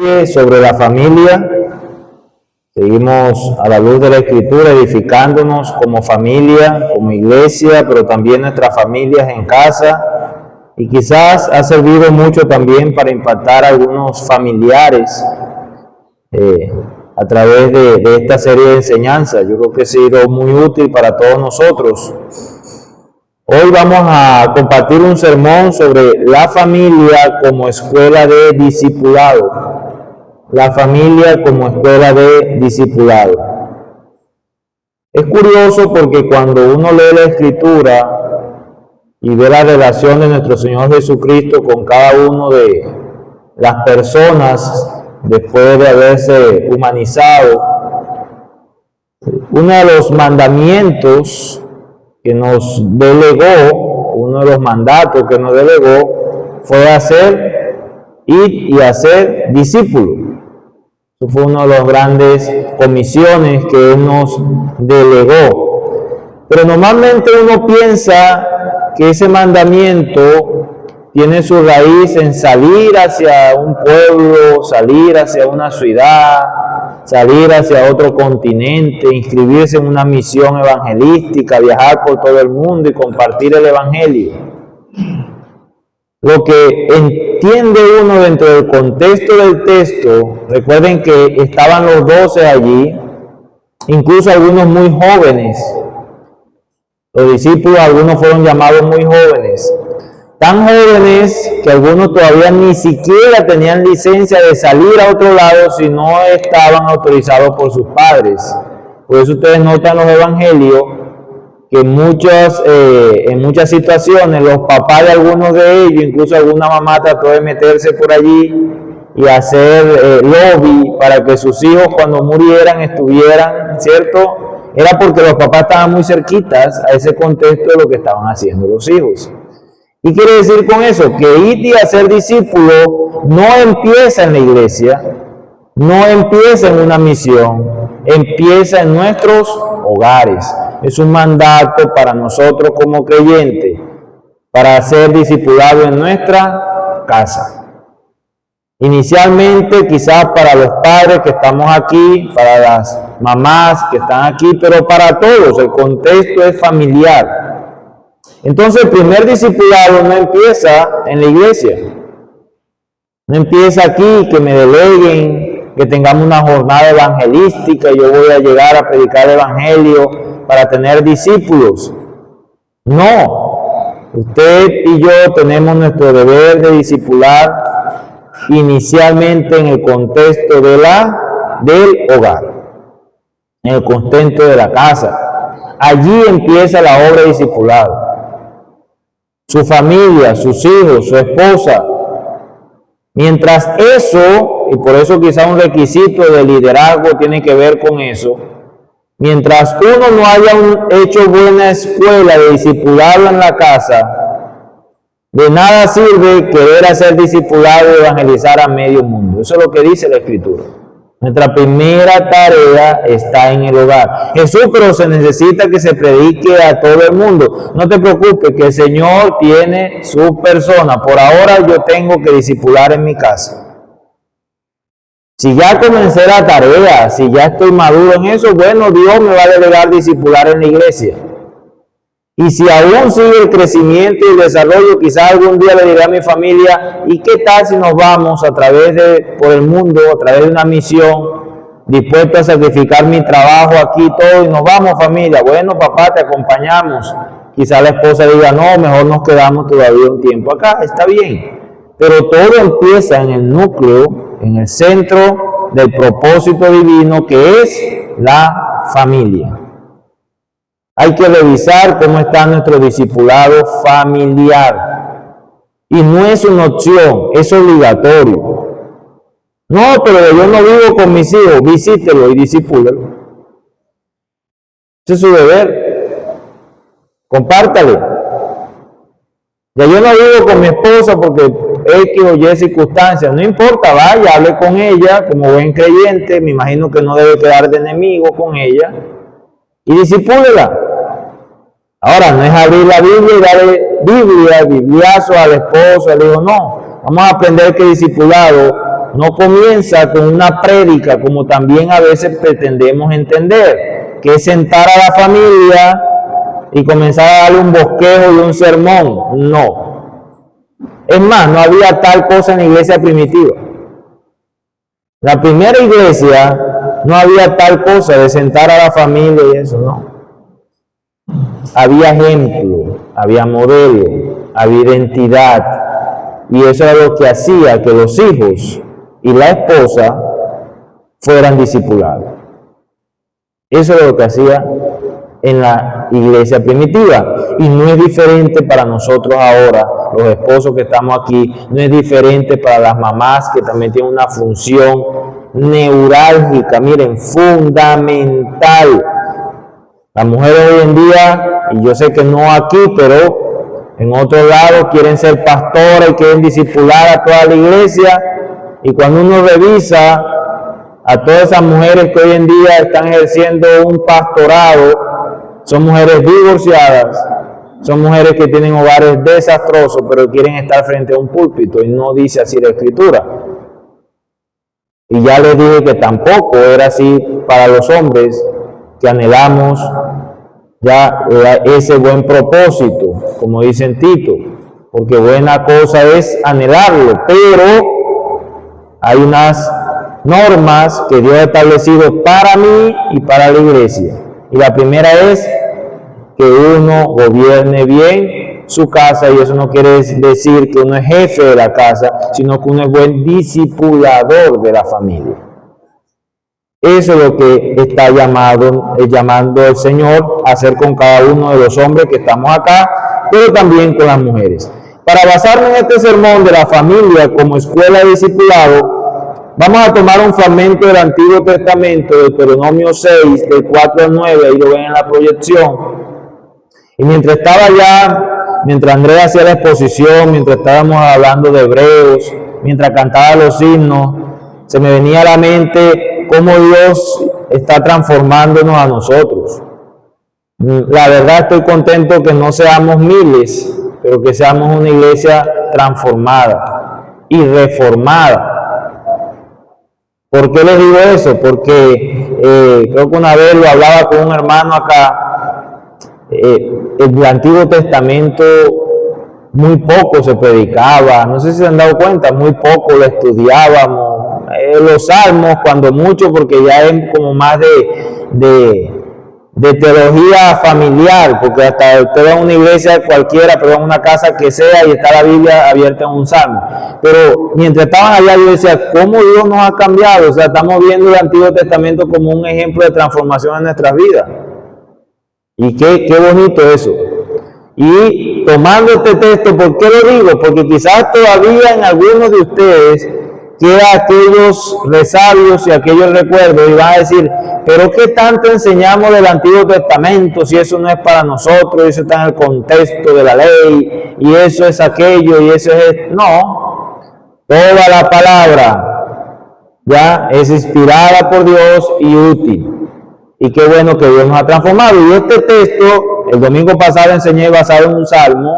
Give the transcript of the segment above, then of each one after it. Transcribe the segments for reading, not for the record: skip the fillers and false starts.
Sobre la familia, seguimos a la luz de la Escritura edificándonos como familia, como iglesia, pero también nuestras familias en casa, y quizás ha servido mucho también para impactar a algunos familiares a través de esta serie de enseñanzas. Yo creo que ha sido muy útil para todos nosotros. Hoy vamos a compartir un sermón sobre la familia como escuela de discipulado. La familia como escuela de discipulado. Es curioso porque cuando uno lee la Escritura y ve la relación de nuestro Señor Jesucristo con cada uno de las personas después de haberse humanizado, uno de los mandamientos que nos delegó, uno de los mandatos que nos delegó fue ir y hacer discípulos. Eso fue una de las grandes comisiones que Él nos delegó. Pero normalmente uno piensa que ese mandamiento tiene su raíz en salir hacia un pueblo, salir hacia una ciudad, salir hacia otro continente, inscribirse en una misión evangelística, viajar por todo el mundo y compartir el evangelio. Lo que entiende uno dentro del contexto del texto, recuerden que estaban los 12 allí, incluso algunos muy jóvenes. Los discípulos, algunos fueron llamados muy jóvenes. Tan jóvenes que algunos todavía ni siquiera tenían licencia de salir a otro lado si no estaban autorizados por sus padres. Por eso ustedes notan los evangelios que en muchas situaciones los papás de algunos de ellos, incluso alguna mamá trató de meterse por allí y hacer lobby para que sus hijos cuando murieran estuvieran, ¿cierto? Era porque los papás estaban muy cerquitas a ese contexto de lo que estaban haciendo los hijos. ¿Y quiere decir con eso? Que ir y hacer discípulo no empieza en la iglesia, no empieza en una misión, empieza en nuestros hogares. Es un mandato para nosotros como creyentes, para ser discipulados en nuestra casa. Inicialmente quizás para los padres que estamos aquí, para las mamás que están aquí, pero para todos, el contexto es familiar. Entonces el primer discipulado no empieza en la iglesia, no empieza aquí, que me deleguen, que tengamos una jornada evangelística y yo voy a llegar a predicar el evangelio para tener discípulos. No, usted y yo tenemos nuestro deber de discipular inicialmente en el contexto del hogar, en el contexto de la casa. Allí empieza la obra de discipulado. Su familia, sus hijos, su esposa. Mientras eso, y por eso quizá un requisito de liderazgo tiene que ver con eso, mientras uno no haya hecho buena escuela de discipulado en la casa, de nada sirve querer hacer discipulado y evangelizar a medio mundo. Eso es lo que dice la Escritura. Nuestra primera tarea está en el hogar. Jesús, pero se necesita que se predique a todo el mundo. No te preocupes, que el Señor tiene su persona. Por ahora yo tengo que discipular en mi casa. Si ya comencé la tarea, si ya estoy maduro en eso, bueno, Dios me va a delegar discipular en la iglesia. Y si aún sigue el crecimiento y el desarrollo, quizás algún día le diré a mi familia, ¿y qué tal si nos vamos por el mundo, a través de una misión, dispuesto a sacrificar mi trabajo aquí todo, y nos vamos familia? Bueno, papá, te acompañamos. Quizás la esposa diga, no, mejor nos quedamos todavía un tiempo acá, está bien. Pero todo empieza en el núcleo, en el centro del propósito divino que es la familia. Hay que revisar cómo está nuestro discipulado familiar. Y no es una opción, es obligatorio. No, pero yo no vivo con mis hijos, visítelo y discípulelo. Ese es su deber. Compártale. Ya yo no vivo con mi esposa porque X o Y circunstancias, no importa, vaya, hable con ella como buen creyente, me imagino que no debe quedar de enemigo con ella, y discipúlela. Ahora, no es abrir la Biblia y darle bibliazo al esposo, al hijo, no. Vamos a aprender que discipulado no comienza con una prédica, como también a veces pretendemos entender, que es sentar a la familia y comenzar a darle un bosquejo y un sermón. No. Es más, no había tal cosa en la iglesia primitiva. La primera iglesia no había tal cosa de sentar a la familia y eso, no. Había ejemplo, había modelo, había identidad, y eso era lo que hacía que los hijos y la esposa fueran discipulados. Eso es lo que hacía en la iglesia primitiva, y no es diferente para nosotros ahora, los esposos que estamos aquí, no es diferente para las mamás que también tienen una función neurálgica, miren, fundamental. Las mujeres hoy en día, y yo sé que no aquí, pero en otros lados quieren ser pastoras y quieren discipular a toda la iglesia, y cuando uno revisa a todas esas mujeres que hoy en día están ejerciendo un pastorado, son mujeres divorciadas, son mujeres que tienen hogares desastrosos, pero quieren estar frente a un púlpito, y no dice así la Escritura. Y ya les dije que tampoco era así para los hombres que anhelamos ya ese buen propósito, como dice en Tito, porque buena cosa es anhelarlo, pero hay unas normas que Dios ha establecido para mí y para la iglesia. Y la primera es que uno gobierne bien su casa, y eso no quiere decir que uno es jefe de la casa, sino que uno es buen discipulador de la familia. Eso es lo que está llamando el Señor a hacer con cada uno de los hombres que estamos acá, pero también con las mujeres. Para basarnos en este sermón de la familia como escuela de discipulado, vamos a tomar un fragmento del Antiguo Testamento, de Deuteronomio 6, del 4 al 9, ahí lo ven en la proyección. Y mientras Andrea hacía la exposición, mientras estábamos hablando de Hebreos, mientras cantaba los himnos, se me venía a la mente cómo Dios está transformándonos a nosotros. La verdad, estoy contento que no seamos miles, pero que seamos una iglesia transformada y reformada. ¿Por qué les digo eso? Porque creo que una vez lo hablaba con un hermano acá, el Antiguo Testamento muy poco se predicaba, no sé si se han dado cuenta, muy poco lo estudiábamos, los salmos cuando mucho, porque ya es como más de teología familiar, porque hasta usted va a una iglesia cualquiera, pero en una casa que sea, y está la Biblia abierta en un salmo. Pero mientras estaban allá, yo decía, ¿cómo Dios nos ha cambiado? O sea, estamos viendo el Antiguo Testamento como un ejemplo de transformación en nuestras vidas. Y qué bonito eso. Y tomando este texto, ¿por qué lo digo? Porque quizás todavía en algunos de ustedes queda aquellos resabios y aquellos recuerdos, y van a decir, pero ¿qué tanto enseñamos del Antiguo Testamento si eso no es para nosotros, y eso está en el contexto de la ley, y eso es aquello, y eso es... No, toda la palabra ya es inspirada por Dios y útil, y qué bueno que Dios nos ha transformado. Y este texto, el domingo pasado enseñé basado en un salmo,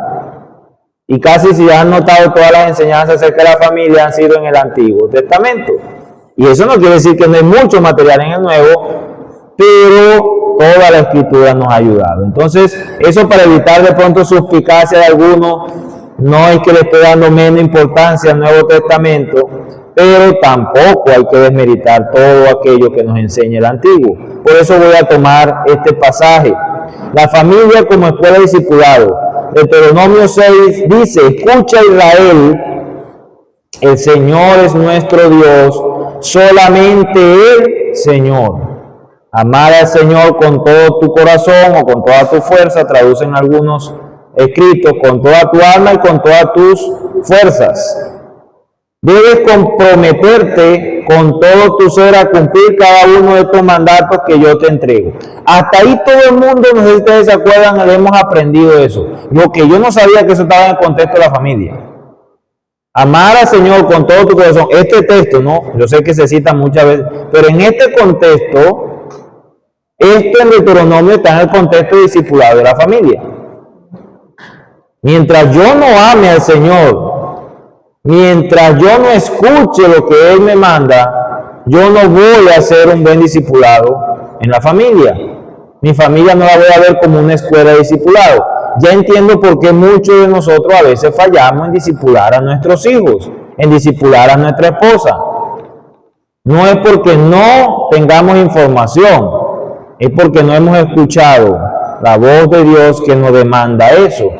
y casi si han notado todas las enseñanzas acerca de la familia han sido en el Antiguo Testamento. Y eso no quiere decir que no hay mucho material en el Nuevo, pero toda la Escritura nos ha ayudado. Entonces, eso para evitar de pronto suspicacia de algunos, no es que le esté dando menos importancia al Nuevo Testamento, pero tampoco hay que desmeritar todo aquello que nos enseña el Antiguo. Por eso voy a tomar este pasaje. La familia como escuela de discipulado. Deuteronomio 6 dice, escucha Israel, el Señor es nuestro Dios, solamente el Señor. Amar al Señor con todo tu corazón o con toda tu fuerza, traducen algunos escritos, con toda tu alma y con todas tus fuerzas. Debes comprometerte con todo tu ser a cumplir cada uno de estos mandatos que yo te entrego. Hasta ahí todo el mundo, no sé si ustedes se acuerdan, hemos aprendido eso. Lo que yo no sabía que eso estaba en el contexto de la familia. Amar al Señor con todo tu corazón. Este texto, ¿no? Yo sé que se cita muchas veces, pero en este contexto, esto en Deuteronomio está en el contexto discipulado de la familia. Mientras yo no ame al Señor, Mientras yo no escuche lo que Él me manda, yo no voy a ser un buen discipulado en la familia. Mi familia no la voy a ver como una escuela de discipulado. Ya entiendo por qué muchos de nosotros a veces fallamos en discipular a nuestros hijos, en discipular a nuestra esposa. No es porque no tengamos información, es porque no hemos escuchado la voz de Dios que nos demanda eso.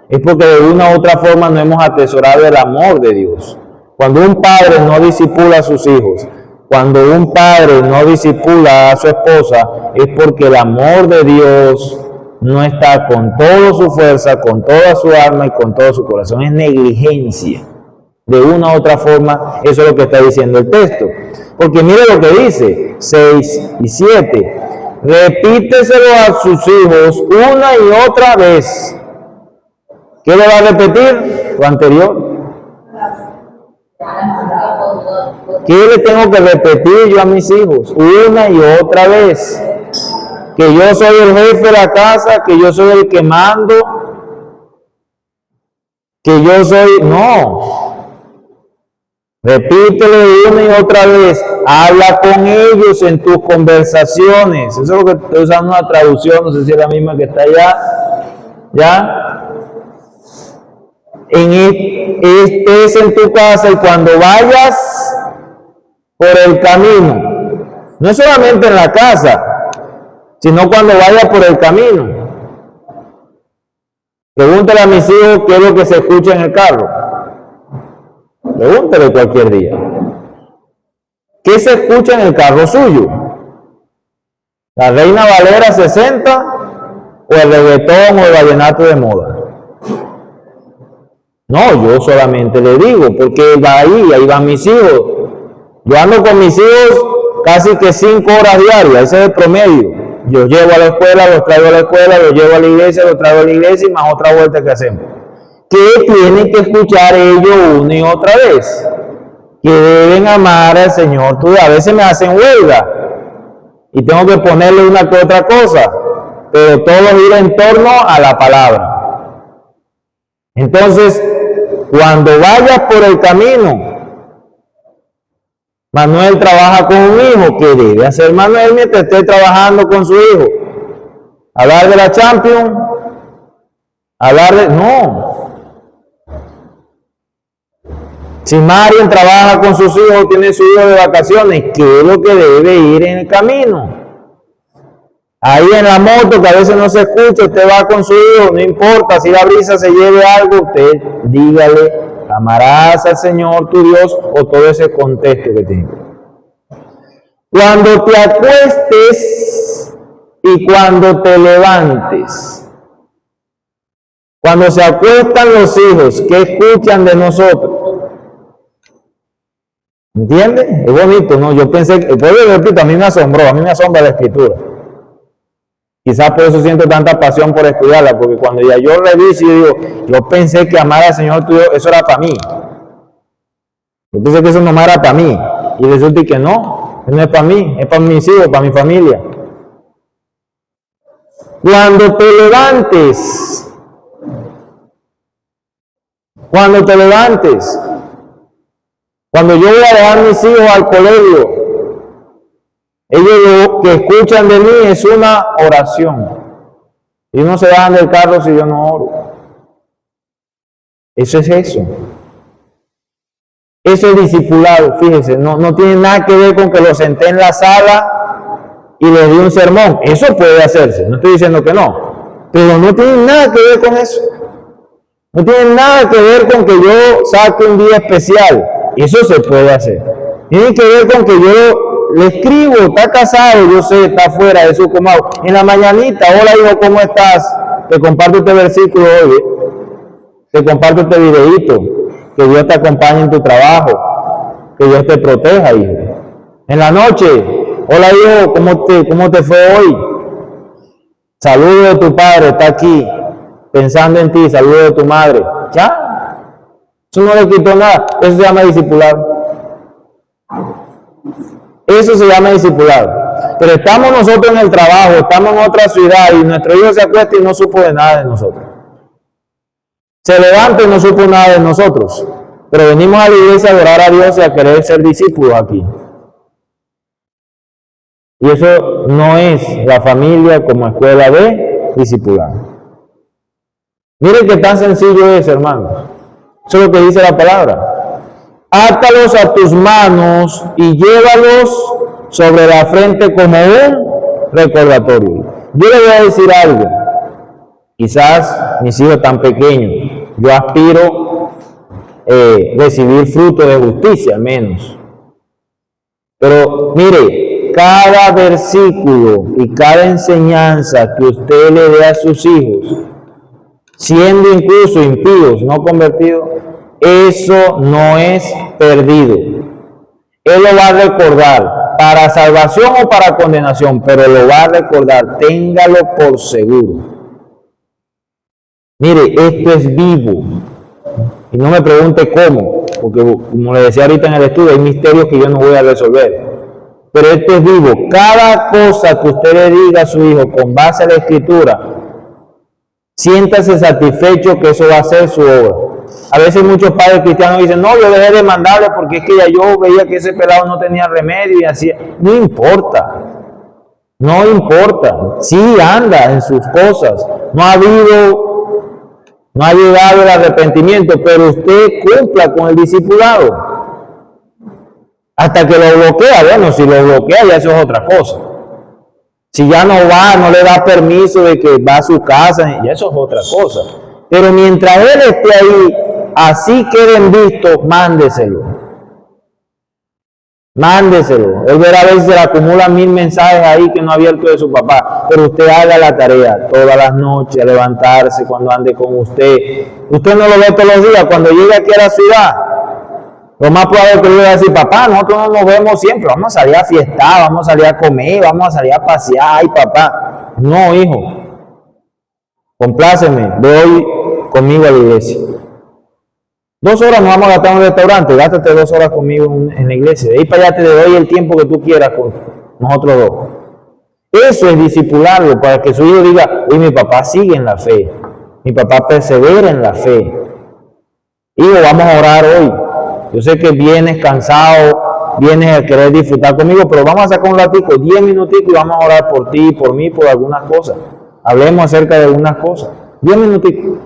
Es porque de una u otra forma no hemos atesorado el amor de Dios. Cuando un padre no discipula a sus hijos, cuando un padre no discipula a su esposa, es porque el amor de Dios no está con toda su fuerza, con toda su alma y con todo su corazón. Es negligencia. De una u otra forma, eso es lo que está diciendo el texto. Porque mire lo que dice, 6 y 7. Repíteselo a sus hijos una y otra vez. ¿Qué le va a repetir? Lo anterior. ¿Qué le tengo que repetir yo a mis hijos? Una y otra vez. Que yo soy el jefe de la casa, que yo soy el que mando, que yo soy... No. Repítelo una y otra vez. Habla con ellos en tus conversaciones. Eso es lo que estoy usando una traducción, no sé si es la misma que está allá. ¿Ya? Estés en tu casa y cuando vayas por el camino, no solamente en la casa, sino cuando vayas por el camino. Pregúntale a mis hijos qué es lo que se escucha en el carro. Pregúntale cualquier día. ¿Qué se escucha en el carro suyo? ¿La Reina Valera 60 o el reggaetón o el vallenato de moda? No, yo solamente le digo, porque va ahí van mis hijos. Yo ando con mis hijos casi que 5 horas diarias, ese es el promedio. Yo llevo a la escuela, los traigo a la escuela, los llevo a la iglesia, los traigo a la iglesia y más otra vuelta que hacemos. ¿Qué tienen que escuchar ellos una y otra vez? Que deben amar al Señor. A veces me hacen huelga y tengo que ponerle una que otra cosa, pero todo gira en torno a la palabra. Entonces, cuando vayas por el camino, Manuel trabaja con un hijo. ¿Qué debe hacer Manuel mientras esté trabajando con su hijo? ¿Hablar de la Champions? ¿Hablar de...? No. Si Marian trabaja con sus hijos, tiene su hijo de vacaciones, ¿qué es lo que debe ir en el camino? Ahí en la moto, que a veces no se escucha, usted va con su hijo, no importa si la brisa se lleve algo, usted dígale, amarás al Señor tu Dios, o todo ese contexto que tiene. Cuando te acuestes y cuando te levantes. Cuando se acuestan los hijos, ¿qué escuchan de nosotros? ¿Entiendes? Es bonito, ¿no? Yo pensé, repito, a mí me asombra la escritura. Quizás por eso siento tanta pasión por estudiarla, porque cuando ya yo reviso y digo, yo pensé que amar al Señor tuyo, eso era para mí. Yo pensé que eso no era para mí. Y resulta que no es para mí, es para mis hijos, para mi familia. Cuando te levantes, cuando yo voy a dejar a mis hijos al colegio, ellos lo que escuchan de mí es una oración. Y no se bajan del carro si yo no oro. Eso es eso. Eso es discipulado, fíjense. No tiene nada que ver con que lo senté en la sala y le di un sermón. Eso puede hacerse, no estoy diciendo que no. Pero no tiene nada que ver con eso. No tiene nada que ver con que yo saque un día especial. Eso se puede hacer. Tiene que ver con que yo le escribo, está casado, yo sé, está fuera de su comado. En la mañanita, hola hijo, ¿cómo estás? Te comparto este versículo hoy. Te comparto este videíto. Que Dios te acompañe en tu trabajo. Que Dios te proteja, hijo. En la noche, hola hijo, ¿cómo te fue hoy? Saludo de tu padre, está aquí, pensando en ti, saludo de tu madre. ¿Ya? Eso no le quitó nada. Eso se llama discipulado. Eso se llama discipulado. Pero estamos nosotros en el trabajo, estamos en otra ciudad y nuestro hijo se acuesta y no supo de nada de nosotros. Se levanta y no supo nada de nosotros. Pero venimos a la iglesia a adorar a Dios y a querer ser discípulos aquí. Y eso no es la familia como escuela de discipulado. Miren qué tan sencillo es, hermanos. Eso es lo que dice la palabra. Átalos a tus manos y llévalos sobre la frente como un recordatorio. Yo le voy a decir algo. Quizás mis hijos tan pequeños, yo aspiro recibir fruto de justicia, menos. Pero mire, cada versículo y cada enseñanza que usted le dé a sus hijos, siendo incluso impíos, no convertidos, eso no es perdido. Él lo va a recordar, para salvación o para condenación, pero lo va a recordar, téngalo por seguro. Mire, esto es vivo. Y no me pregunte cómo, porque como le decía ahorita en el estudio, hay misterios que yo no voy a resolver. Pero esto es vivo. Cada cosa que usted le diga a su hijo con base a la Escritura, siéntase satisfecho que eso va a ser su obra. A veces muchos padres cristianos dicen, no, yo dejé de mandarle porque es que ya yo veía que ese pelado no tenía remedio y así. No importa. No importa. Sí anda en sus cosas. No ha llegado el arrepentimiento, pero usted cumpla con el discipulado. Hasta que lo bloquea. Bueno, si lo bloquea ya eso es otra cosa. Si ya no va, no le da permiso de que va a su casa, ya eso es otra cosa. Pero mientras él esté ahí, así queden vistos, mándeselo. Mándeselo. Él verá a veces se le acumulan 1000 mensajes ahí que no ha abierto de su papá. Pero usted haga la tarea todas las noches, a levantarse cuando ande con usted. Usted no lo ve todos los días. Cuando llegue aquí a la ciudad, lo más probable es que le diga así, papá, nosotros no nos vemos siempre. Vamos a salir a fiestar, vamos a salir a comer, vamos a salir a pasear. Ay, papá. No, hijo. Compláceme, ve hoy conmigo a la iglesia. 2 horas nos vamos a gastar en un restaurante, gástate 2 horas conmigo en la iglesia. De ahí para allá te doy el tiempo que tú quieras con nosotros dos. Eso es discipularlo para que su hijo diga, oye, mi papá sigue en la fe, mi papá persevera en la fe. Hijo, vamos a orar hoy. Yo sé que vienes cansado, vienes a querer disfrutar conmigo, pero vamos a sacar un ratico, 10 minutitos y vamos a orar por ti, por mí, por algunas cosas. Hablemos acerca de algunas cosas. 10 minutitos.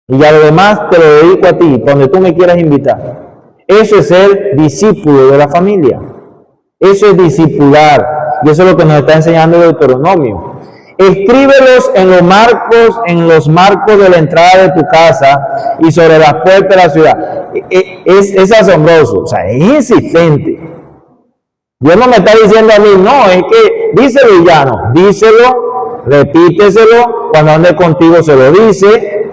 Y ya lo demás te lo dedico a ti, donde tú me quieras invitar. Eso es ser discípulo de la familia. Eso es discipular. Y eso es lo que nos está enseñando el Deuteronomio. Escríbelos en los marcos de la entrada de tu casa y sobre las puertas de la ciudad. Es asombroso, o sea, es insistente. Dios no me está diciendo a mí, no, es que díselo y ya no. Díselo, repíteselo, cuando ande contigo se lo dice.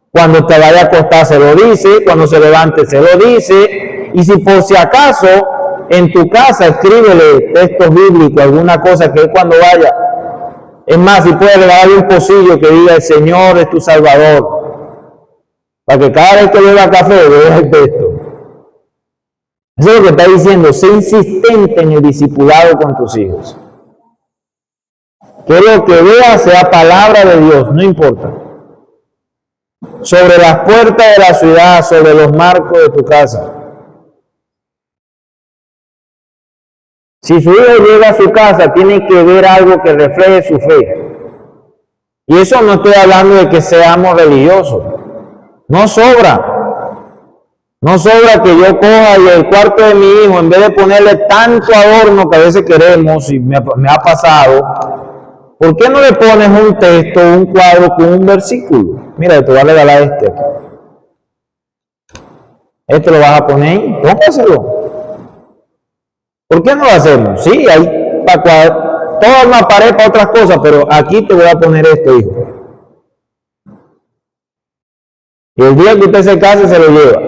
Cuando te vaya a acostar se lo dice, cuando se levante se lo dice, y si por si acaso en tu casa escríbele textos bíblicos, alguna cosa que él cuando vaya, es más, si puede regalarle un pocillo que diga el Señor es tu Salvador, para que cada vez que beba café vea el texto. Eso es lo que está diciendo, sé insistente en el discipulado con tus hijos. Que lo que veas sea palabra de Dios, no importa. Sobre las puertas de la ciudad, sobre los marcos de tu casa. Si su hijo llega a su casa, tiene que ver algo que refleje su fe. Y eso no estoy hablando de que seamos religiosos. No sobra. No sobra que yo coja y el cuarto de mi hijo, en vez de ponerle tanto adorno que a veces queremos, y me ha pasado, ¿por qué no le pones un texto, un cuadro con un versículo? Mira, te voy a regalar este aquí. Este lo vas a poner, póngaselo. ¿Por qué no lo hacemos? Sí, hay para cuadrar, toda una pared para otras cosas, pero aquí te voy a poner esto, hijo. Y el día que usted se case, se lo lleva.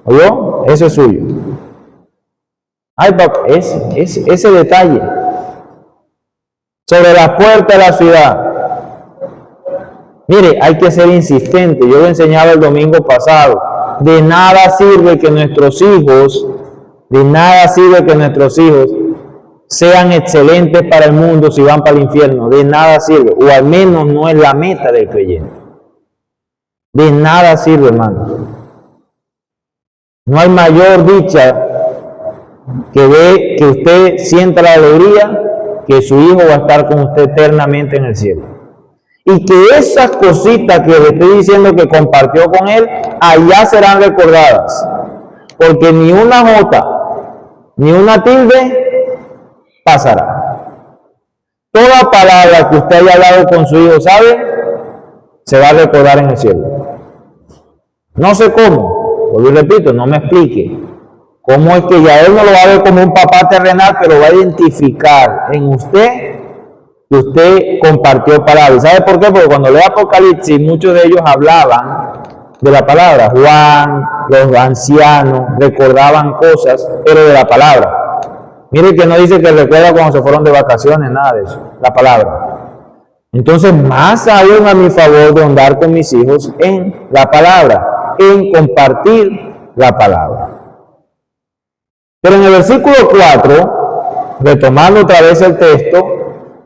¿Oyó? Eso es suyo. Ay, papá, ese detalle. Sobre las puertas de la ciudad. Mire, hay que ser insistente. Yo lo enseñaba el domingo pasado. De nada sirve que nuestros hijos sean excelentes para el mundo si van para el infierno. De nada sirve. O al menos no es la meta del creyente. De nada sirve, hermano. No hay mayor dicha que usted sienta la alegría que su hijo va a estar con usted eternamente en el cielo. Y que esas cositas que le estoy diciendo que compartió con él, allá serán recordadas. Porque ni una jota, ni una tilde pasará. Toda palabra que usted haya hablado con su hijo, ¿sabe? Se va a recordar en el cielo. No sé cómo, vuelvo y repito, no me explique. ¿Cómo es que ya él no lo va a ver como un papá terrenal, pero va a identificar en usted que usted compartió palabras? ¿Sabe por qué? Porque cuando lee Apocalipsis, muchos de ellos hablaban de la palabra. Juan, los ancianos, recordaban cosas, pero de la palabra. Mire que no dice que recuerda cuando se fueron de vacaciones, nada de eso, la palabra. Entonces, más aún a mi favor de andar con mis hijos en la palabra, en compartir la palabra. Pero en el versículo 4, retomando otra vez el texto,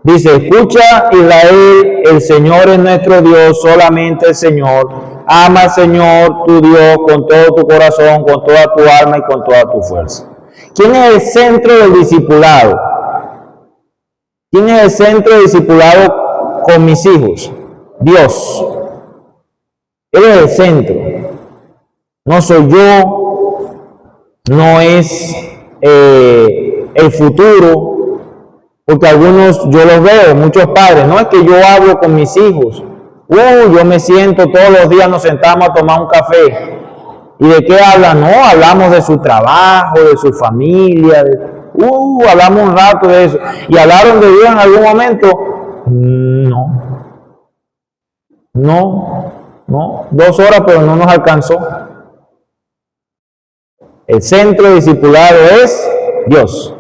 dice: escucha Israel, el Señor es nuestro Dios, solamente el Señor. Ama al Señor tu Dios con todo tu corazón, con toda tu alma y con toda tu fuerza. ¿Quién es el centro del discipulado? ¿Quién es el centro del discipulado con mis hijos? Dios. Él es el centro. No soy yo, no es el futuro, porque algunos yo los veo, muchos padres, no es que yo hablo con mis hijos, yo me siento todos los días, nos sentamos a tomar un café, ¿y de qué hablan? No, hablamos de su trabajo, de su familia, hablamos un rato de eso, y hablaron de Dios en algún momento. No, 2 horas, pero no nos alcanzó. El centro discipulado es Dios.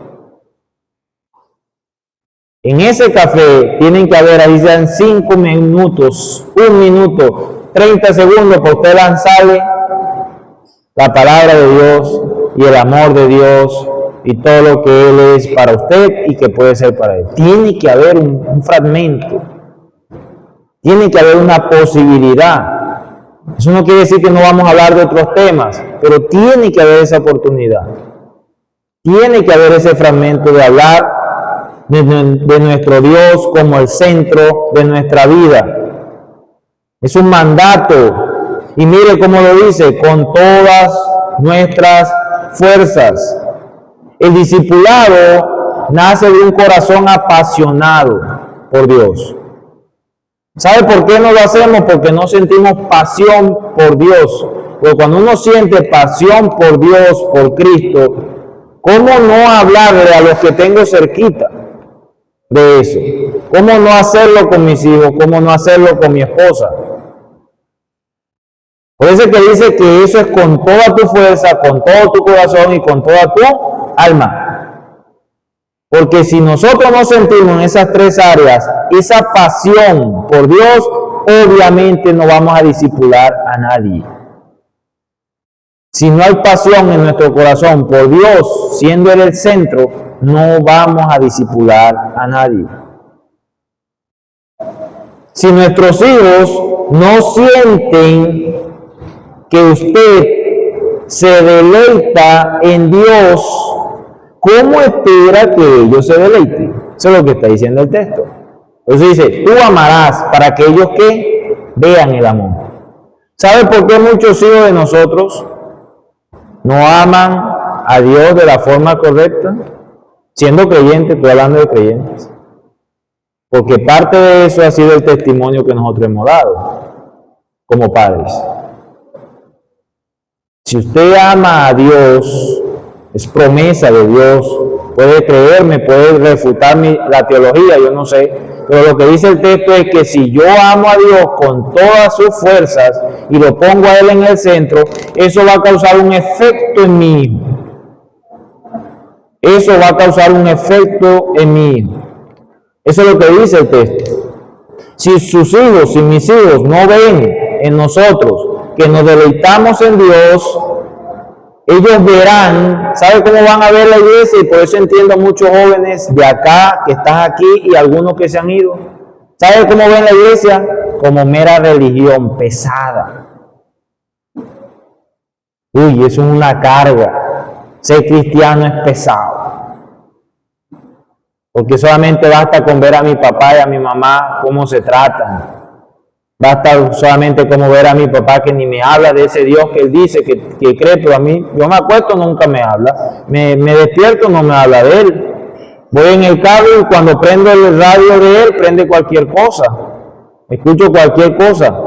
En ese café tienen que haber, ahí sean 5 minutos, 1 minuto, 30 segundos, para usted lanzarle la palabra de Dios y el amor de Dios y todo lo que Él es para usted y que puede ser para Él. Tiene que haber un fragmento, tiene que haber una posibilidad. Eso no quiere decir que no vamos a hablar de otros temas, pero tiene que haber esa oportunidad. Tiene que haber ese fragmento de hablar de nuestro Dios como el centro de nuestra vida. Es un mandato. Y mire cómo lo dice: con todas nuestras fuerzas. El discipulado nace de un corazón apasionado por Dios. ¿Sabe por qué no lo hacemos? Porque no sentimos pasión por Dios. Porque cuando uno siente pasión por Dios, por Cristo, ¿cómo no hablarle a los que tengo cerquita de eso? ¿Cómo no hacerlo con mis hijos? ¿Cómo no hacerlo con mi esposa? Por eso es que dice que eso es con toda tu fuerza, con todo tu corazón y con toda tu alma. Porque si nosotros no sentimos en esas 3 áreas esa pasión por Dios, obviamente no vamos a discipular a nadie. Si no hay pasión en nuestro corazón por Dios, siendo Él el centro, no vamos a discipular a nadie. Si nuestros hijos no sienten que usted se deleita en Dios, ¿cómo espera que ellos se deleiten? Eso es lo que está diciendo el texto. Entonces dice: tú amarás, para que ellos que vean el amor. ¿Sabe por qué muchos hijos de nosotros no aman a Dios de la forma correcta? Siendo creyentes, estoy hablando de creyentes. Porque parte de eso ha sido el testimonio que nosotros hemos dado como padres. Si usted ama a Dios, es promesa de Dios, puede creerme, puede refutar la teología, yo no sé, pero lo que dice el texto es que si yo amo a Dios con todas sus fuerzas y lo pongo a Él en el centro, eso va a causar un efecto en mi hijo. Eso va a causar un efecto en mi hijo. Eso es lo que dice el texto. Si sus hijos, si mis hijos no ven en nosotros que nos deleitamos en Dios, ellos verán, ¿sabe cómo van a ver la iglesia? Y por eso entiendo a muchos jóvenes de acá que están aquí y algunos que se han ido. ¿Sabe cómo ven la iglesia? Como mera religión pesada. Uy, eso es una carga. Ser cristiano es pesado. Porque solamente basta con ver a mi papá y a mi mamá cómo se tratan. Basta solamente como ver a mi papá que ni me habla de ese Dios que él dice que cree, pero a mí, yo me acuesto, nunca me habla. Me despierto, no me habla de él. Voy en el carro y cuando prendo el radio de él, prende cualquier cosa. Escucho cualquier cosa.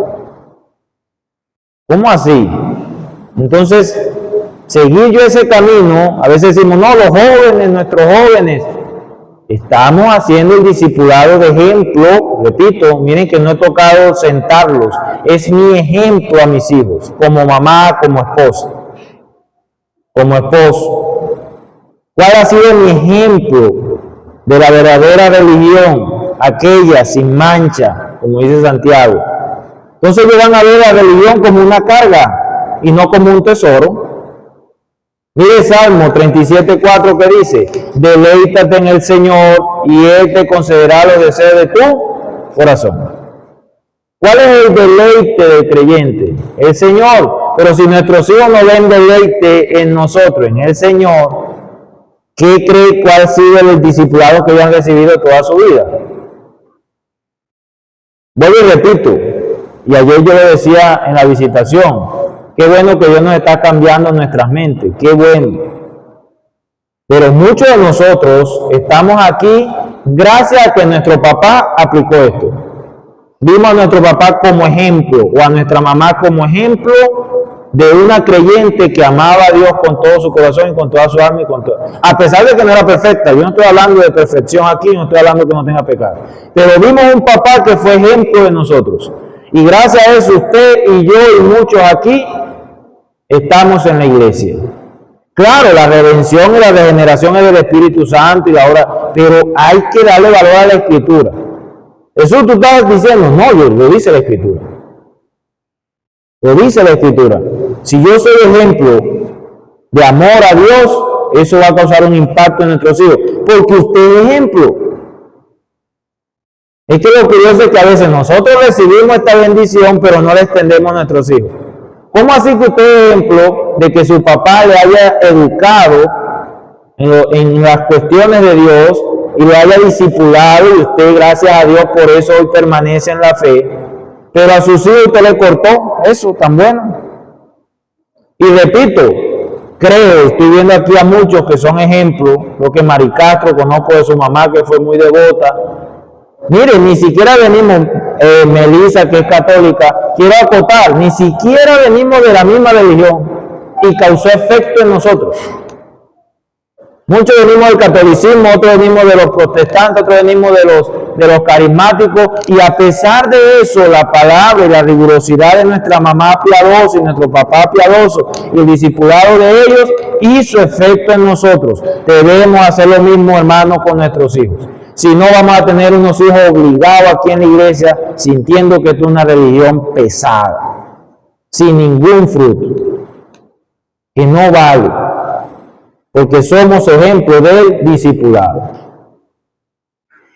¿Cómo así? Entonces, seguir yo ese camino, a veces decimos, no, los jóvenes, nuestros jóvenes, estamos haciendo el discipulado de ejemplo. Repito, miren que no he tocado sentarlos, es mi ejemplo a mis hijos, como mamá, como esposa, como esposo. ¿Cuál ha sido mi ejemplo de la verdadera religión? Aquella sin mancha, como dice Santiago. Entonces ellos van a ver la religión como una carga y no como un tesoro. Mire Salmo 37:4 que dice, deleítate en el Señor y Él te concederá los deseos de tu corazón. ¿Cuál es el deleite del creyente? El Señor. Pero si nuestros hijos no ven deleite en nosotros, en el Señor, ¿qué cree cuál ha sido el discipulado que ellos han recibido toda su vida? Vuelvo y repito, y ayer yo lo decía en la visitación, qué bueno que Dios nos está cambiando nuestras mentes, qué bueno. Pero muchos de nosotros estamos aquí gracias a que nuestro papá aplicó esto. Vimos a nuestro papá como ejemplo, o a nuestra mamá como ejemplo de una creyente que amaba a Dios con todo su corazón y con toda su alma y con todo. A pesar de que no era perfecta, yo no estoy hablando de perfección aquí, no estoy hablando de que no tenga pecado. Pero vimos un papá que fue ejemplo de nosotros. Y gracias a eso usted y yo y muchos aquí estamos en la iglesia. Claro, la redención y la regeneración es del Espíritu Santo y la obra, pero hay que darle valor a la Escritura. Jesús, tú estabas diciendo, no, lo dice la Escritura. Lo dice la Escritura. Si yo soy ejemplo de amor a Dios, eso va a causar un impacto en nuestros hijos, porque usted es ejemplo. Es que lo curioso es que a veces nosotros recibimos esta bendición, pero no la extendemos a nuestros hijos. ¿Cómo así que usted es ejemplo de que su papá le haya educado en las cuestiones de Dios y lo haya discipulado y usted, gracias a Dios, por eso hoy permanece en la fe, pero a sus hijos usted le cortó eso tan bueno? Y repito, creo, estoy viendo aquí a muchos que son ejemplos, lo que Mari Castro, conozco de su mamá que fue muy devota. Miren, ni siquiera venimos, Melissa que es católica, quiero acotar, ni siquiera venimos de la misma religión y causó efecto en nosotros. Muchos venimos del catolicismo, otros venimos de los protestantes, otros venimos de los carismáticos, y a pesar de eso, la palabra y la rigurosidad de nuestra mamá piadosa y nuestro papá piadoso y el discipulado de ellos hizo efecto en nosotros. Debemos hacer lo mismo, hermanos, con nuestros hijos. Si no, vamos a tener unos hijos obligados aquí en la iglesia, sintiendo que esto es una religión pesada, sin ningún fruto, que no vale, porque somos ejemplo del discipulado.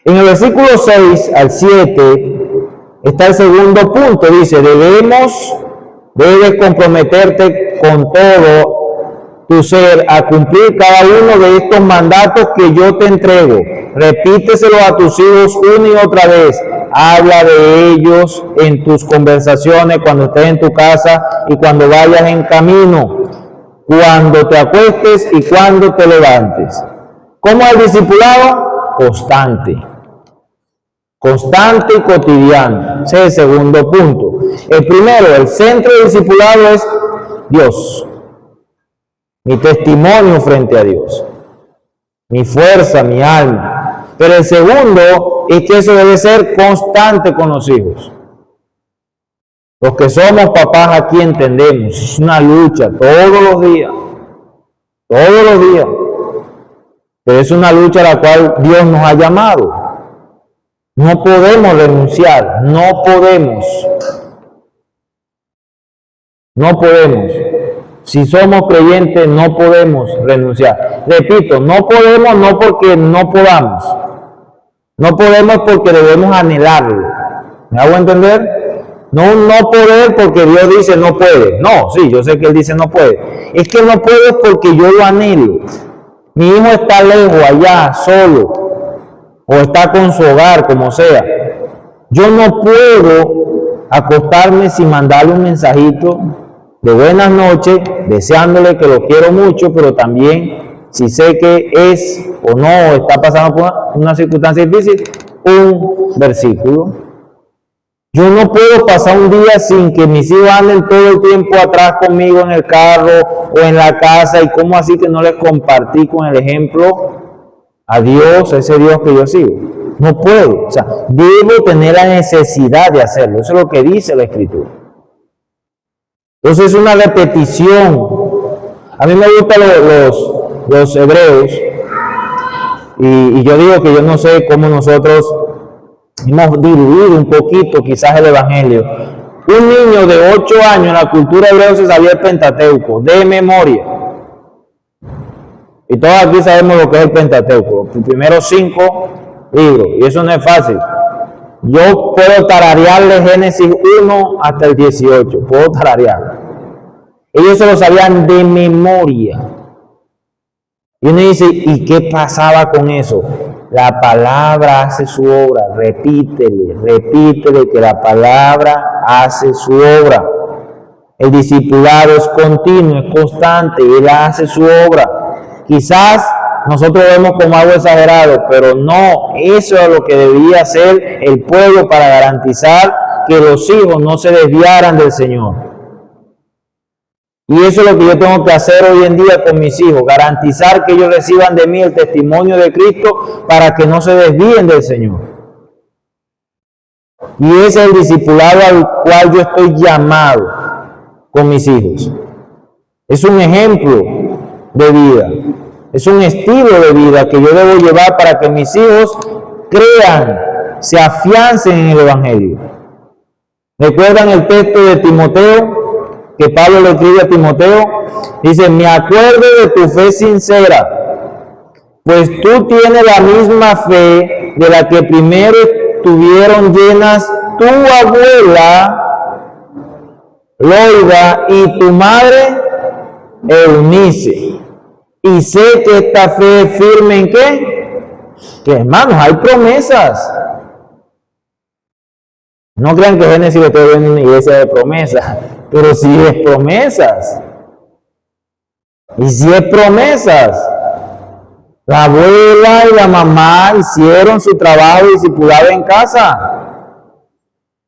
En el versículo 6 al 7 está el segundo punto, dice, debes comprometerte con todo tu ser a cumplir cada uno de estos mandatos que yo te entrego. Repíteselo a tus hijos una y otra vez. Habla de ellos en tus conversaciones, cuando estés en tu casa y cuando vayas en camino, cuando te acuestes y cuando te levantes. ¿Cómo es el discipulado? Constante. Constante y cotidiano. Ese es el segundo punto. El primero, el centro del discipulado es Dios. Mi testimonio frente a Dios, mi fuerza, mi alma. Pero el segundo es que eso debe ser constante con los hijos. Los que somos papás aquí entendemos, es una lucha todos los días, pero es una lucha a la cual Dios nos ha llamado. No podemos renunciar, no podemos. Si somos creyentes, no podemos renunciar. Repito, no podemos no porque no podamos. No podemos porque debemos anhelarlo. ¿Me hago entender? No poder porque Dios dice no puede. No, sí, yo sé que Él dice no puede. Es que no puede porque yo lo anhelo. Mi hijo está lejos, allá, solo, o está con su hogar, como sea. Yo no puedo acostarme sin mandarle un mensajito de buenas noches, deseándole que lo quiero mucho, pero también, si sé que es o no está pasando por una circunstancia difícil, un versículo. Yo no puedo pasar un día sin que mis hijos anden todo el tiempo atrás conmigo en el carro o en la casa, y cómo así que no les compartí con el ejemplo a Dios, a ese Dios que yo sigo. No puedo, o sea, debo tener la necesidad de hacerlo. Eso es lo que dice la Escritura. Entonces es una repetición. A mí me gustan los hebreos, y yo digo que yo no sé cómo nosotros hemos diluido un poquito quizás el Evangelio. Un niño de 8 años en la cultura hebrea se sabía el Pentateuco de memoria. Y todos aquí sabemos lo que es el Pentateuco, los primeros 5 libros, y eso no es fácil. Yo puedo tararear de Génesis 1 hasta el 18, puedo tararear. Ellos se lo sabían de memoria. Y uno dice, ¿y qué pasaba con eso? La palabra hace su obra, repítele que la palabra hace su obra. El discipulado es continuo, es constante, y Él hace su obra. Quizás nosotros vemos como algo exagerado, pero no, eso es lo que debía hacer el pueblo para garantizar que los hijos no se desviaran del Señor. Y eso es lo que yo tengo que hacer hoy en día con mis hijos, garantizar que ellos reciban de mí el testimonio de Cristo para que no se desvíen del Señor. Y ese es el discipulado al cual yo estoy llamado con mis hijos. Es un ejemplo de vida, es un estilo de vida que yo debo llevar para que mis hijos crean, se afiancen en el Evangelio. ¿Recuerdan el texto de Timoteo? Que Pablo le escribe a Timoteo, dice, me acuerdo de tu fe sincera, pues tú tienes la misma fe de la que primero tuvieron llenas tu abuela Loida y tu madre Eunice. Y sé que esta fe es firme ¿en qué? Que hermanos, hay promesas. No crean que Génesis le estoy viendo una iglesia de promesas, pero sí es promesas. Y si es promesas. La abuela y la mamá hicieron su trabajo discipulado en casa.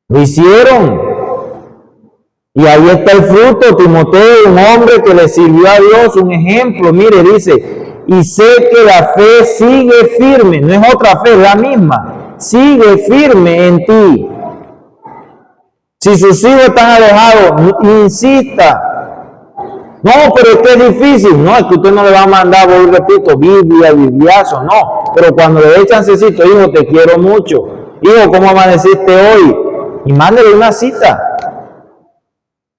Lo hicieron. Y ahí está el fruto. Timoteo, un hombre que le sirvió a Dios, un ejemplo. Mire, dice, y sé que la fe sigue firme. No es otra fe, es la misma. Sigue firme en ti. Si sus hijos están alejados, insista. No, pero es que es difícil. No, es que usted no le va a mandar, voy repito, Biblia, bibliazo, no. Pero cuando le dé chancecito, hijo, te quiero mucho. Hijo, ¿cómo amaneciste hoy? Y mándele una cita.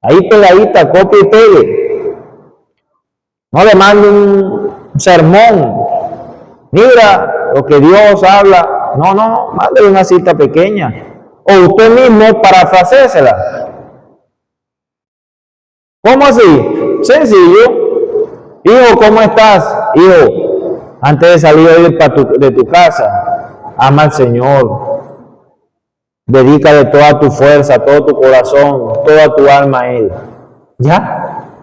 Ahí pegadita, copia y pegue. No le mande un sermón. Mira lo que Dios habla. No, mándele una cita pequeña. O usted mismo parafraséesela. ¿Cómo así? Sencillo. Hijo, ¿cómo estás? Hijo, antes de salir hoy de tu casa, ama al Señor. Dedícale toda tu fuerza, todo tu corazón, toda tu alma a Él. ¿Ya?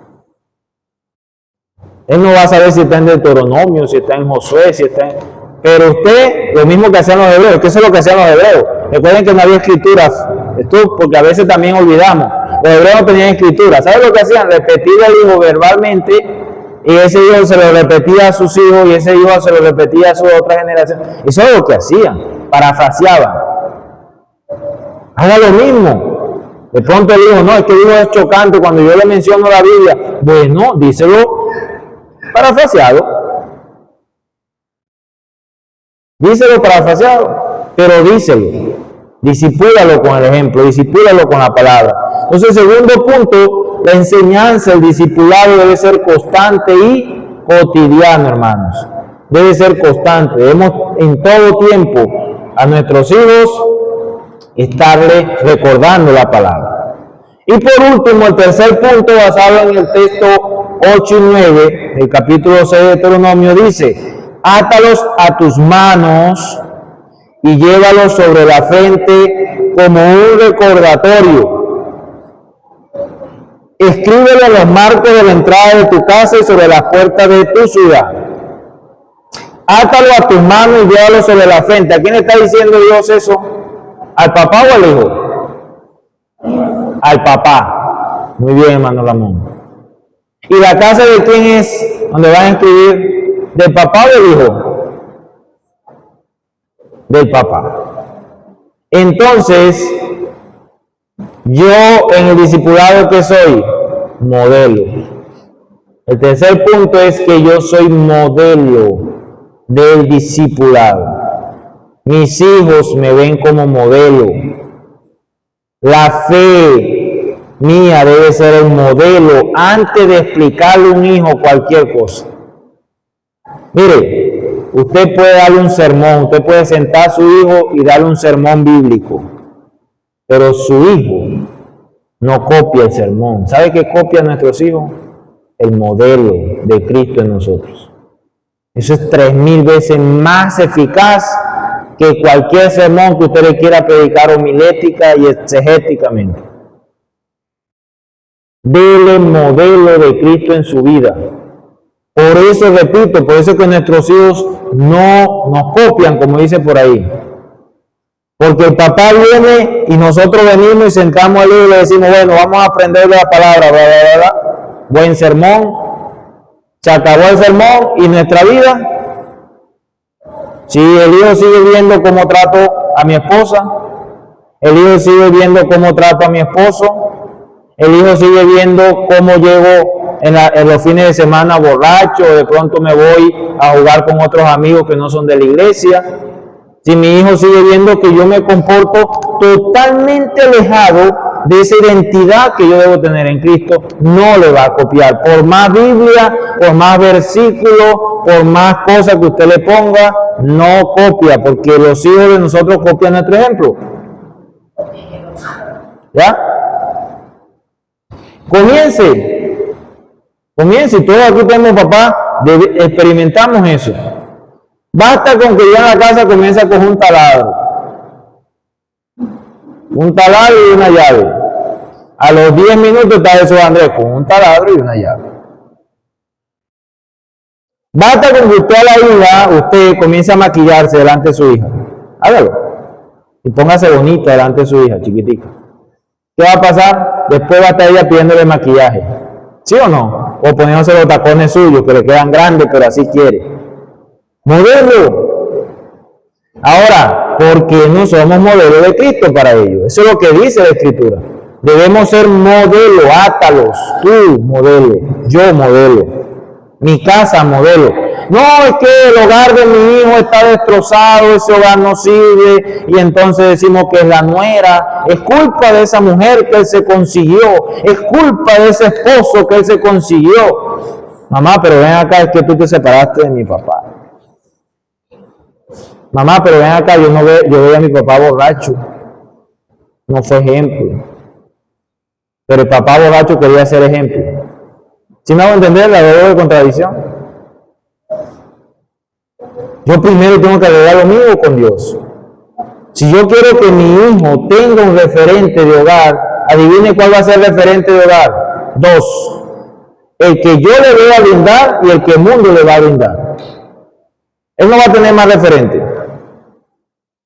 Él no va a saber si está en Deuteronomio, si está en Josué, si está en... Pero usted, lo mismo que hacían los hebreos, que eso es lo que hacían los hebreos. Recuerden que no había escrituras, esto porque a veces también olvidamos. Los hebreos no tenían escrituras. ¿Saben lo que hacían? Repetir al hijo verbalmente, y ese hijo se lo repetía a sus hijos, y ese hijo se lo repetía a su otra generación. Eso es lo que hacían, parafraseaban. Haga lo mismo. De pronto el hijo, no, es que el hijo es chocante cuando yo le menciono la Biblia. Bueno, díselo parafraseado. Díselo parafraseado, pero díselo. Discipúlalo con el ejemplo, discipúlalo con la palabra. Entonces, segundo punto, la enseñanza, el discipulado debe ser constante y cotidiano, hermanos. Debe ser constante. Debemos en todo tiempo a nuestros hijos estarle recordando la palabra. Y por último, el tercer punto, basado en el texto 8 y 9 del capítulo 6 de Deuteronomio, dice: átalos a tus manos y llévalos sobre la frente como un recordatorio. Escríbelo en los marcos de la entrada de tu casa y sobre las puertas de tu ciudad. Átalo a tus manos y llévalo sobre la frente. ¿A quién está diciendo Dios eso? ¿Al papá o al hijo? Al papá. Muy bien, hermano Ramón. ¿Y la casa de quién es donde van a escribir? ¿Del papá o del hijo? Del papá. Entonces, yo en el discipulado que soy, modelo. El tercer punto es que yo soy modelo del discipulado. Mis hijos me ven como modelo. La fe mía debe ser el modelo antes de explicarle a un hijo cualquier cosa. Mire, usted puede darle un sermón, usted puede sentar a su hijo y darle un sermón bíblico, pero su hijo no copia el sermón. ¿Sabe qué copian nuestros hijos? El modelo de Cristo en nosotros. Eso es 3000 veces más eficaz que cualquier sermón que usted le quiera predicar homilética y exegéticamente. Dele modelo de Cristo en su vida. Por eso, repito, por eso que nuestros hijos no nos copian, como dice por ahí. Porque el papá viene y nosotros venimos y sentamos al hijo y le decimos: bueno, vamos a aprender la palabra, bla, bla, bla. Buen sermón. Se acabó el sermón y nuestra vida. Si el hijo sigue viendo cómo trato a mi esposa, el hijo sigue viendo cómo trato a mi esposo, el hijo sigue viendo cómo llego en los fines de semana borracho, o de pronto me voy a jugar con otros amigos que no son de la iglesia. Si mi hijo sigue viendo que yo me comporto totalmente alejado de esa identidad que yo debo tener en Cristo, no le va a copiar. Por más Biblia, por más versículos, por más cosas que usted le ponga, no copia, porque los hijos de nosotros copian nuestro ejemplo. ¿Ya? Comience, y todos aquí tenemos papá, experimentamos eso. Basta con que ya en la casa comienza con un taladro y una llave. A los 10 minutos está eso, Andrés, con un taladro y una llave. Basta con que usted a la hija, usted comience a maquillarse delante de su hija. Hágalo. Y póngase bonita delante de su hija, chiquitica. ¿Qué va a pasar? Después va a estar ella pidiéndole maquillaje. ¿Sí o no? O poniéndose los tacones suyos, que le quedan grandes, pero así quiere. Modelo. Ahora, porque no somos modelo de Cristo para ellos. Eso es lo que dice la Escritura. Debemos ser modelo, átalos, tú modelo, yo modelo, mi casa modelo. No, es que el hogar de mi hijo está destrozado, ese hogar no sirve, y entonces decimos que es la nuera. Es culpa de esa mujer que él se consiguió, es culpa de ese esposo que él se consiguió. Mamá, pero ven acá, es que tú te separaste de mi papá. Mamá, pero ven acá, yo veo a mi papá borracho. No fue ejemplo. Pero el papá borracho quería ser ejemplo. ¿Sí me hago entender la doble contradicción? Yo primero tengo que arreglar lo mío con Dios. Si yo quiero que mi hijo tenga un referente de hogar, adivine cuál va a ser el referente de hogar. 2. El que yo le voy a brindar y el que el mundo le va a brindar. Él no va a tener más referentes.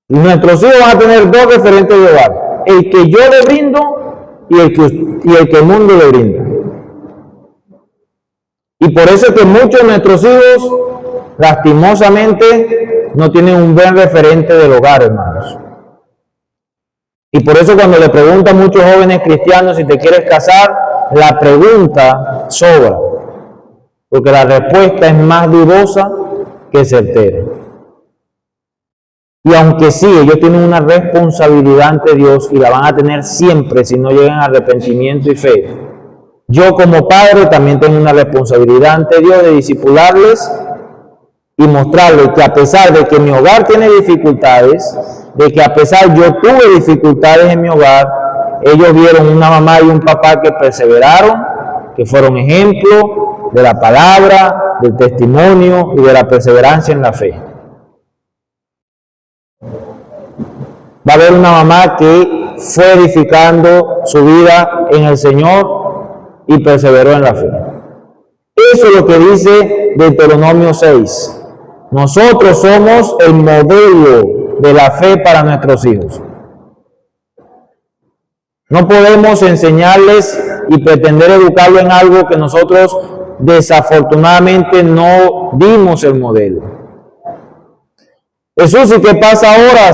Y nuestros hijos van a tener 2 referentes de hogar. El que yo le brindo y el que el mundo le brinda. Y por eso es que muchos de nuestros hijos, lastimosamente, no tienen un buen referente del hogar, hermanos. Y por eso cuando le preguntan a muchos jóvenes cristianos si te quieres casar, la pregunta sobra. Porque la respuesta es más dudosa que certera. Y aunque sí, ellos tienen una responsabilidad ante Dios y la van a tener siempre si no llegan a arrepentimiento y fe. Yo como padre también tengo una responsabilidad ante Dios de discipularles y mostrarles que a pesar de que mi hogar tiene dificultades, de que a pesar yo tuve dificultades en mi hogar, ellos vieron una mamá y un papá que perseveraron, que fueron ejemplo de la palabra, del testimonio y de la perseverancia en la fe. Va a haber una mamá que fue edificando su vida en el Señor y perseveró en la fe. Eso es lo que dice Deuteronomio 6. Nosotros somos el modelo de la fe para nuestros hijos. No podemos enseñarles y pretender educarlo en algo que nosotros desafortunadamente no dimos el modelo. Jesús, ¿y qué pasa ahora?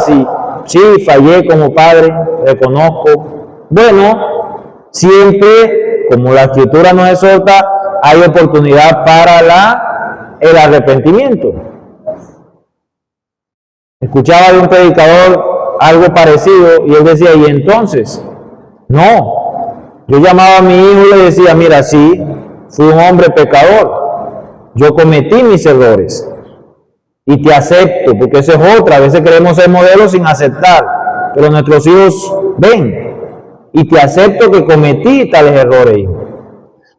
Sí, fallé como padre, reconozco. Bueno, siempre, como la Escritura nos exhorta, hay oportunidad para el arrepentimiento. Escuchaba de un predicador algo parecido y él decía, ¿y entonces? No, yo llamaba a mi hijo y le decía, mira, sí, fui un hombre pecador, yo cometí mis errores y te acepto, porque eso es otra, a veces queremos ser modelos sin aceptar, pero nuestros hijos ven y te acepto que cometí tales errores, hijo.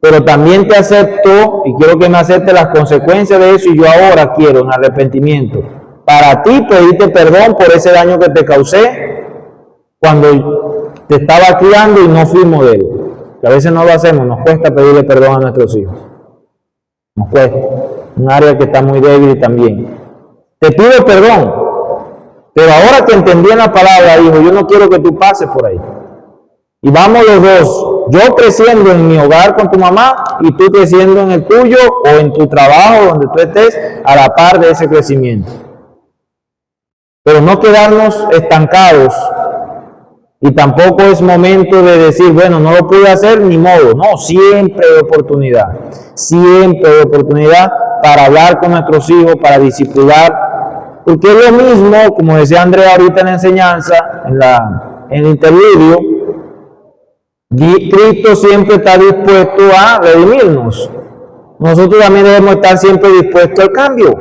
Pero también te acepto y quiero que me aceptes las consecuencias de eso y yo ahora quiero un arrepentimiento. Para ti pedirte perdón por ese daño que te causé cuando te estaba criando y no fui modelo. Que a veces no lo hacemos, nos cuesta pedirle perdón a nuestros hijos. Nos cuesta. Un área que está muy débil también. Te pido perdón, pero ahora que entendí en la palabra, hijo, yo no quiero que tú pases por ahí. Y vamos los dos, yo creciendo en mi hogar con tu mamá y tú creciendo en el tuyo o en tu trabajo donde tú estés a la par de ese crecimiento. Pero no quedarnos estancados y tampoco es momento de decir, bueno, no lo pude hacer ni modo. No, siempre hay oportunidad para hablar con nuestros hijos, para discipular, porque es lo mismo, como decía Andrea ahorita en la enseñanza, en el interludio, Cristo siempre está dispuesto a redimirnos. Nosotros también debemos estar siempre dispuestos al cambio.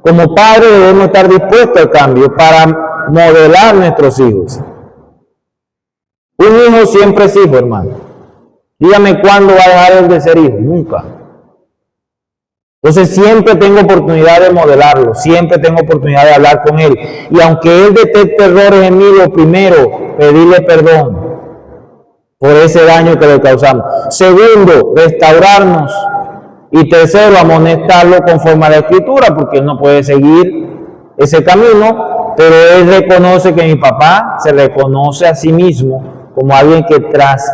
Como padres debemos estar dispuestos al cambio para modelar a nuestros hijos. Un hijo siempre es hijo, hermano. Dígame cuándo va a dejar él de ser hijo. Nunca. Entonces siempre tengo oportunidad de modelarlo, siempre tengo oportunidad de hablar con él. Y aunque él detecte errores en mí, lo primero, pedirle perdón por ese daño que le causamos. Segundo, restaurarnos. Y tercero, amonestarlo conforme a la Escritura, porque él no puede seguir ese camino, pero él reconoce que mi papá se reconoce a sí mismo como alguien que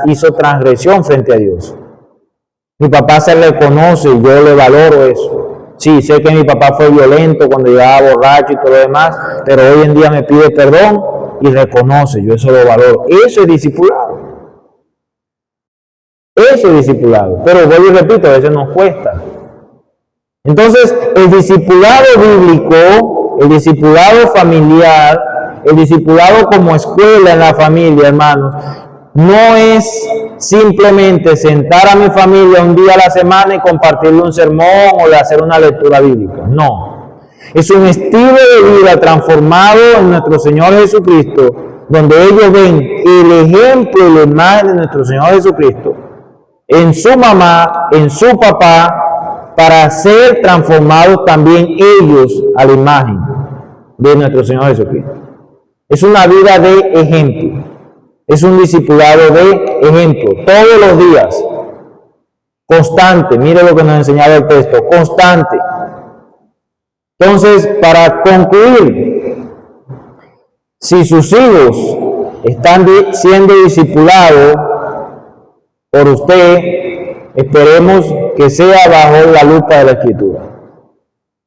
hizo transgresión frente a Dios. Mi papá se reconoce y yo le valoro eso. Sí, sé que mi papá fue violento cuando llegaba borracho y todo lo demás, pero hoy en día me pide perdón y reconoce, yo eso lo valoro. Eso es discipulado. Eso es discipulado, pero vuelvo y repito, a veces nos cuesta. Entonces, el discipulado bíblico, el discipulado familiar, el discipulado como escuela en la familia, hermanos, no es simplemente sentar a mi familia un día a la semana y compartirle un sermón o de hacer una lectura bíblica. No. Es un estilo de vida transformado en nuestro Señor Jesucristo, donde ellos ven el ejemplo y la imagen de nuestro Señor Jesucristo en su mamá, en su papá, para ser transformados también ellos a la imagen de nuestro Señor Jesucristo. Es una vida de ejemplo, es un discipulado de ejemplo, todos los días, constante. Mire lo que nos enseñaba el texto, constante. Entonces, para concluir, si sus hijos están siendo discipulados por usted, esperemos que sea bajo la lupa de la Escritura.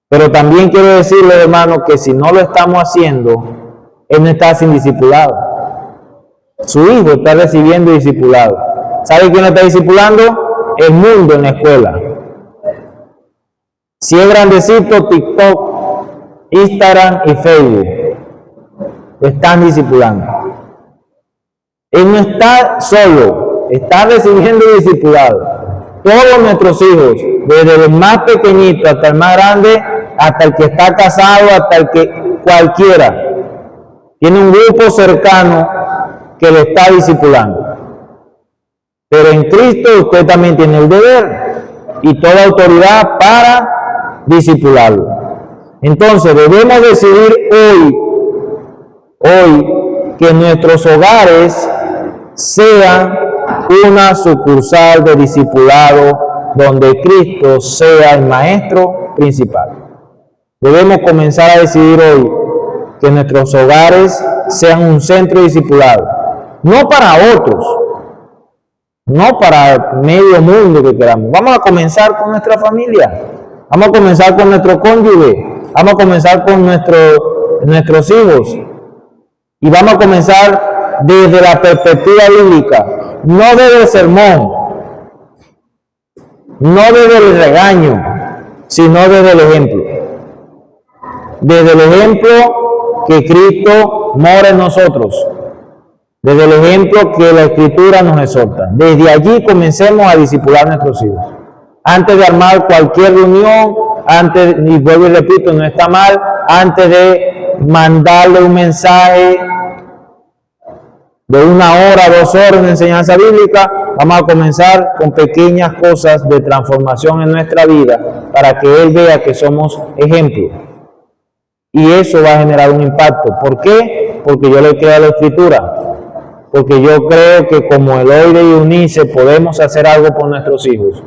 Pero también quiero decirle, hermano, que si no lo estamos haciendo, él no está sin discipulado. Su hijo está recibiendo discipulado. ¿Sabe quién lo está discipulando? El mundo en la escuela. Si es grandecito, TikTok, Instagram y Facebook lo están discipulando. Él no está solo, está recibiendo discipulado. Todos nuestros hijos, desde el más pequeñito hasta el más grande, hasta el que está casado, hasta el que cualquiera, tiene un grupo cercano que le está discipulando. Pero en Cristo usted también tiene el deber y toda autoridad para discipularlo. Entonces debemos decidir hoy que nuestros hogares sean una sucursal de discipulado donde Cristo sea el maestro principal. Debemos comenzar a decidir hoy que nuestros hogares sean un centro de discipulado, no para otros, no para medio mundo que queramos. Vamos a comenzar con nuestra familia, vamos a comenzar con nuestro cónyuge, vamos a comenzar con nuestros hijos y vamos a comenzar desde la perspectiva bíblica, no desde el sermón, no desde el regaño, sino desde el ejemplo. Desde el ejemplo que Cristo mora en nosotros, desde el ejemplo que la Escritura nos exhorta. Desde allí comencemos a discipular a nuestros hijos. Antes de armar cualquier reunión, y vuelvo y repito, no está mal, antes de mandarle un mensaje de 1 hora, 2 horas de enseñanza bíblica, vamos a comenzar con pequeñas cosas de transformación en nuestra vida para que él vea que somos ejemplos. Y eso va a generar un impacto. ¿Por qué? Porque yo le creo a la Escritura. Porque yo creo que como Eloide y Eunice podemos hacer algo por nuestros hijos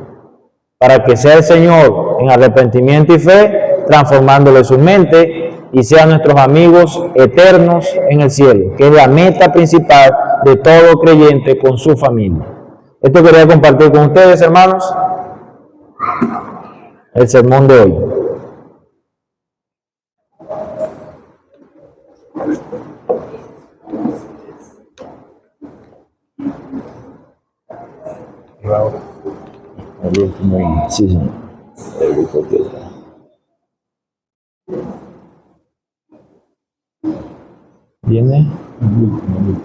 para que sea el Señor en arrepentimiento y fe, transformándole su mente y sean nuestros amigos eternos en el cielo, que es la meta principal de todo creyente con su familia. Esto quería compartir con ustedes, hermanos, el sermón de hoy. El último, sí, señor. El grupo que está. ¿Viene?